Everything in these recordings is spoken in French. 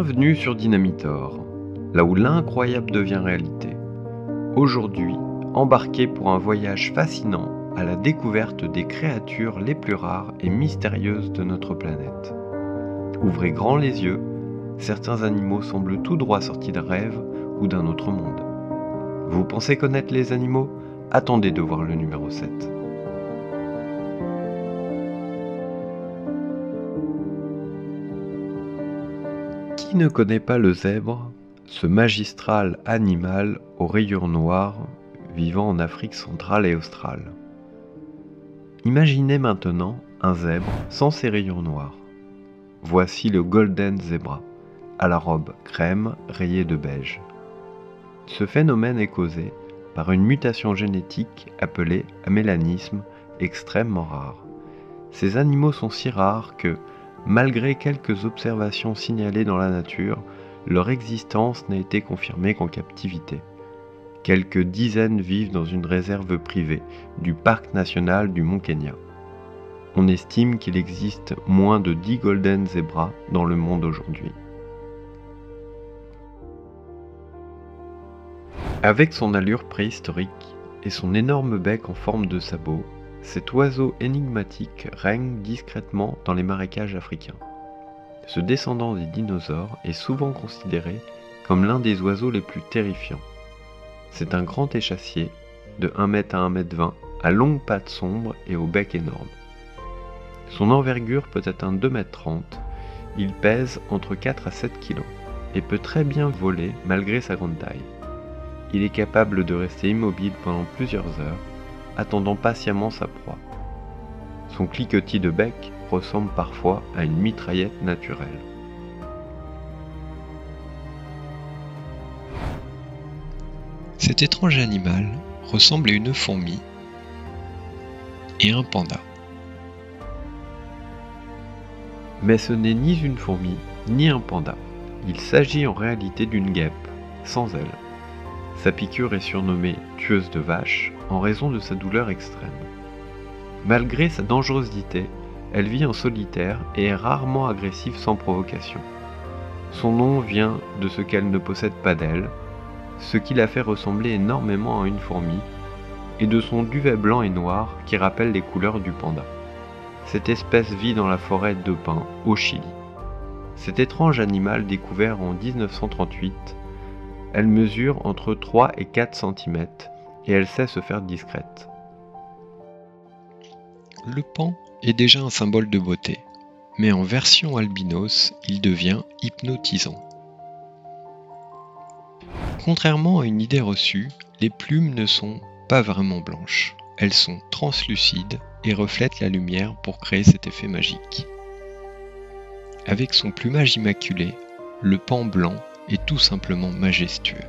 Bienvenue sur Dynamitor, là où l'incroyable devient réalité. Aujourd'hui, embarquez pour un voyage fascinant à la découverte des créatures les plus rares et mystérieuses de notre planète. Ouvrez grand les yeux, certains animaux semblent tout droit sortis d'un rêve ou d'un autre monde. Vous pensez connaître les animaux? Attendez de voir le numéro 7. Qui ne connaît pas le zèbre, ce magistral animal aux rayures noires vivant en Afrique centrale et australe? Imaginez maintenant un zèbre sans ses rayures noires. Voici le Golden Zebra, à la robe crème rayée de beige. Ce phénomène est causé par une mutation génétique appelée amélanisme extrêmement rare. Ces animaux sont si rares que, malgré quelques observations signalées dans la nature, leur existence n'a été confirmée qu'en captivité. Quelques dizaines vivent dans une réserve privée du parc national du Mont Kenya. On estime qu'il existe moins de 10 Golden Zebras dans le monde aujourd'hui. Avec son allure préhistorique et son énorme bec en forme de sabot, cet oiseau énigmatique règne discrètement dans les marécages africains. Ce descendant des dinosaures est souvent considéré comme l'un des oiseaux les plus terrifiants. C'est un grand échassier, de 1 m à 1 m 20, à longues pattes sombres et au bec énorme. Son envergure peut atteindre 2 m 30, il pèse entre 4 à 7 kg et peut très bien voler malgré sa grande taille. Il est capable de rester immobile pendant plusieurs heures, attendant patiemment sa proie. Son cliquetis de bec ressemble parfois à une mitraillette naturelle. Cet étrange animal ressemble à une fourmi et un panda. Mais ce n'est ni une fourmi, ni un panda. Il s'agit en réalité d'une guêpe, sans ailes. Sa piqûre est surnommée tueuse de vaches en raison de sa douleur extrême. Malgré sa dangerosité, elle vit en solitaire et est rarement agressive sans provocation. Son nom vient de ce qu'elle ne possède pas d'ailes, ce qui la fait ressembler énormément à une fourmi, et de son duvet blanc et noir qui rappelle les couleurs du panda. Cette espèce vit dans la forêt de pins au Chili. Cet étrange animal découvert en 1938, elle mesure entre 3 et 4 cm et elle sait se faire discrète. Le pan est déjà un symbole de beauté, mais en version albinos, il devient hypnotisant. Contrairement à une idée reçue, les plumes ne sont pas vraiment blanches. Elles sont translucides et reflètent la lumière pour créer cet effet magique. Avec son plumage immaculé, le pan blanc est tout simplement majestueux.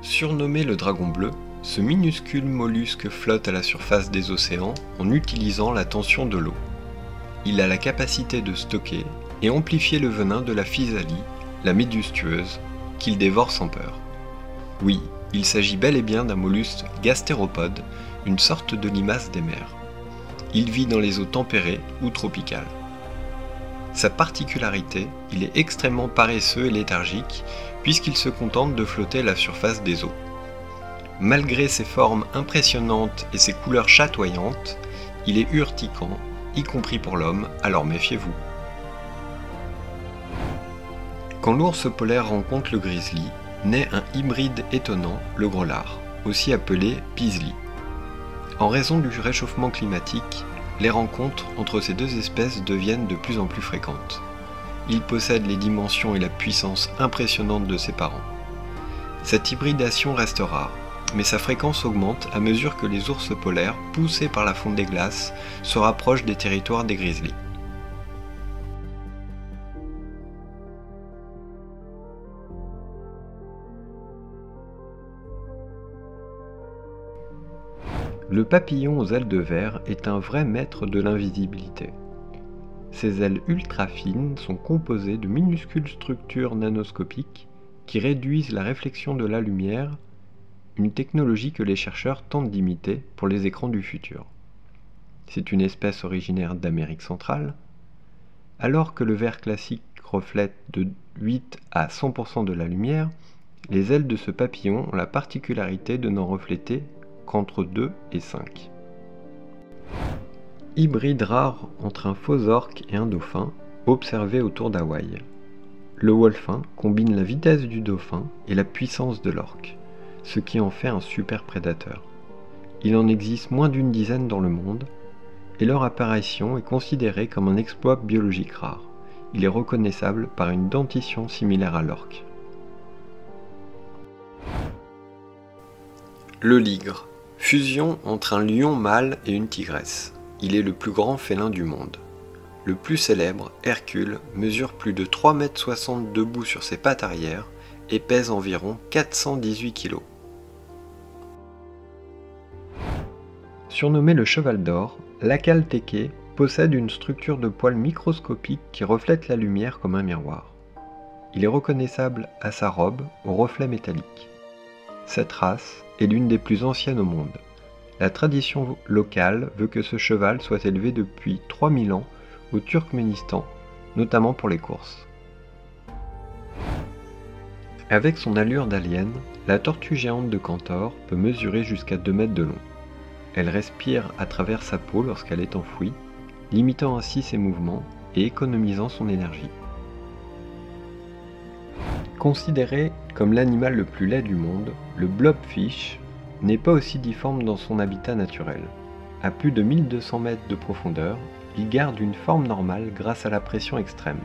Surnommé le dragon bleu, ce minuscule mollusque flotte à la surface des océans en utilisant la tension de l'eau. Il a la capacité de stocker et amplifier le venin de la physalie, la méduse tueuse, qu'il dévore sans peur. Oui, il s'agit bel et bien d'un mollusque gastéropode, une sorte de limace des mers. Il vit dans les eaux tempérées ou tropicales. Sa particularité, il est extrêmement paresseux et léthargique, puisqu'il se contente de flotter à la surface des eaux. Malgré ses formes impressionnantes et ses couleurs chatoyantes, il est urticant, y compris pour l'homme, alors méfiez-vous. Quand l'ours polaire rencontre le grizzly, naît un hybride étonnant, le gros lard, aussi appelé pisli. En raison du réchauffement climatique, les rencontres entre ces deux espèces deviennent de plus en plus fréquentes. Il possède les dimensions et la puissance impressionnantes de ses parents. Cette hybridation reste rare, mais sa fréquence augmente à mesure que les ours polaires, poussés par la fonte des glaces, se rapprochent des territoires des grizzlies. Le papillon aux ailes de verre est un vrai maître de l'invisibilité. Ses ailes ultra fines sont composées de minuscules structures nanoscopiques qui réduisent la réflexion de la lumière, une technologie que les chercheurs tentent d'imiter pour les écrans du futur. C'est une espèce originaire d'Amérique centrale, Alors que le verre classique reflète de 8 à 100% de la lumière, les ailes de ce papillon ont la particularité de n'en refléter qu'entre 2 et 5. Hybride rare entre un faux orque et un dauphin, observé autour d'Hawaï. Le wolfin combine la vitesse du dauphin et la puissance de l'orque, ce qui en fait un super prédateur. Il en existe moins d'une dizaine dans le monde, et leur apparition est considérée comme un exploit biologique rare. Il est reconnaissable par une dentition similaire à l'orque. Le ligre, fusion entre un lion mâle et une tigresse. Il est le plus grand félin du monde. Le plus célèbre, Hercule, mesure plus de 3,60 m debout sur ses pattes arrière et pèse environ 418 kg. Surnommé le cheval d'or, l'Acalteque possède une structure de poils microscopique qui reflète la lumière comme un miroir. Il est reconnaissable à sa robe au reflet métallique. Cette race est l'une des plus anciennes au monde. La tradition locale veut que ce cheval soit élevé depuis 3000 ans au Turkménistan, notamment pour les courses. Avec son allure d'alien, la tortue géante de Cantor peut mesurer jusqu'à 2 mètres de long. Elle respire à travers sa peau lorsqu'elle est enfouie, limitant ainsi ses mouvements et économisant son énergie. Considéré comme l'animal le plus laid du monde, le blobfish n'est pas aussi difforme dans son habitat naturel. À plus de 1200 mètres de profondeur, il garde une forme normale grâce à la pression extrême.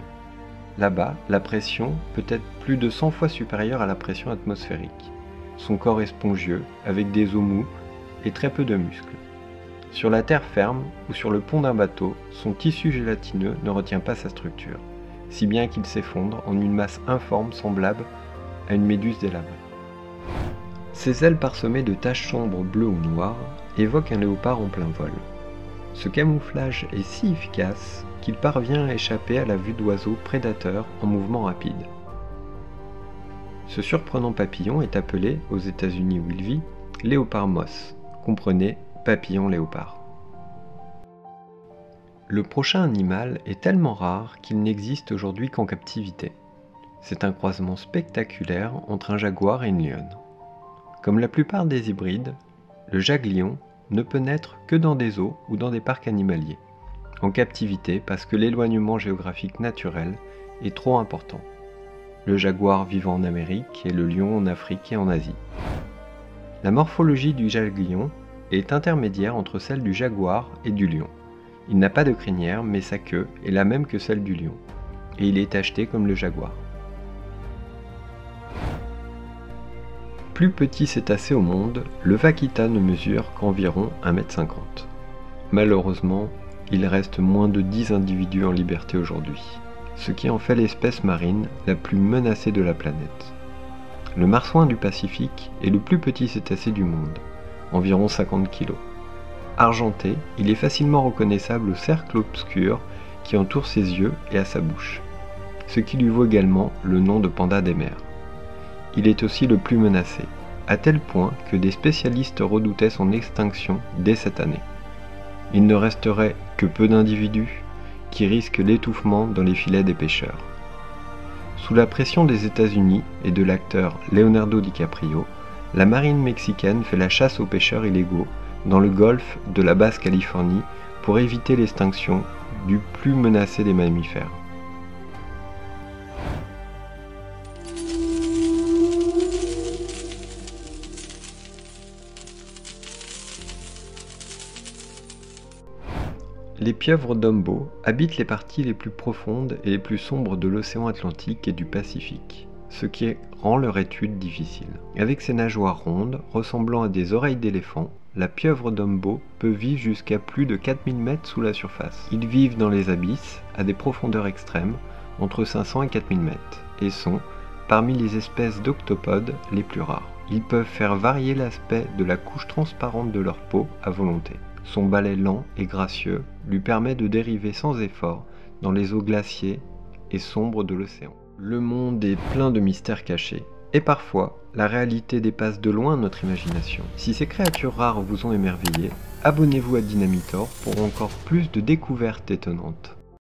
Là-bas, la pression peut être plus de 100 fois supérieure à la pression atmosphérique. Son corps est spongieux, avec des os mous et très peu de muscles. Sur la terre ferme ou sur le pont d'un bateau, son tissu gélatineux ne retient pas sa structure, si bien qu'il s'effondre en une masse informe semblable à une méduse délabrée. Ses ailes parsemées de taches sombres bleues ou noires évoquent un léopard en plein vol. Ce camouflage est si efficace qu'il parvient à échapper à la vue d'oiseaux prédateurs en mouvement rapide. Ce surprenant papillon est appelé, aux États-Unis où il vit, léopard moss, comprenez papillon léopard. Le prochain animal est tellement rare qu'il n'existe aujourd'hui qu'en captivité. C'est un croisement spectaculaire entre un jaguar et une lionne. Comme la plupart des hybrides, le jaguar-lion ne peut naître que dans des zoos ou dans des parcs animaliers, en captivité parce que l'éloignement géographique naturel est trop important. Le jaguar vivant en Amérique et le lion en Afrique et en Asie. La morphologie du jaguar-lion est intermédiaire entre celle du jaguar et du lion. Il n'a pas de crinière, mais sa queue est la même que celle du lion, et il est tacheté comme le jaguar. Plus petit cétacé au monde, le vaquita ne mesure qu'environ 1,50 m. Malheureusement, il reste moins de 10 individus en liberté aujourd'hui, ce qui en fait l'espèce marine la plus menacée de la planète. Le marsouin du Pacifique est le plus petit cétacé du monde, environ 50 kg. Argenté, il est facilement reconnaissable au cercle obscur qui entoure ses yeux et à sa bouche, ce qui lui vaut également le nom de panda des mers. Il est aussi le plus menacé, à tel point que des spécialistes redoutaient son extinction dès cette année. Il ne resterait que peu d'individus qui risquent l'étouffement dans les filets des pêcheurs. Sous la pression des États-Unis et de l'acteur Leonardo DiCaprio, la marine mexicaine fait la chasse aux pêcheurs illégaux dans le golfe de la Basse-Californie pour éviter l'extinction du plus menacé des mammifères. Les pieuvres Dumbo habitent les parties les plus profondes et les plus sombres de l'océan Atlantique et du Pacifique, ce qui rend leur étude difficile. Avec ses nageoires rondes, ressemblant à des oreilles d'éléphant, la pieuvre Dumbo peut vivre jusqu'à plus de 4000 mètres sous la surface. Ils vivent dans les abysses, à des profondeurs extrêmes, entre 500 et 4000 mètres, et sont parmi les espèces d'octopodes les plus rares. Ils peuvent faire varier l'aspect de la couche transparente de leur peau à volonté. Son balai lent et gracieux lui permet de dériver sans effort dans les eaux glacées et sombres de l'océan. Le monde est plein de mystères cachés, et parfois, la réalité dépasse de loin notre imagination. Si ces créatures rares vous ont émerveillé, abonnez-vous à Dynamitor pour encore plus de découvertes étonnantes.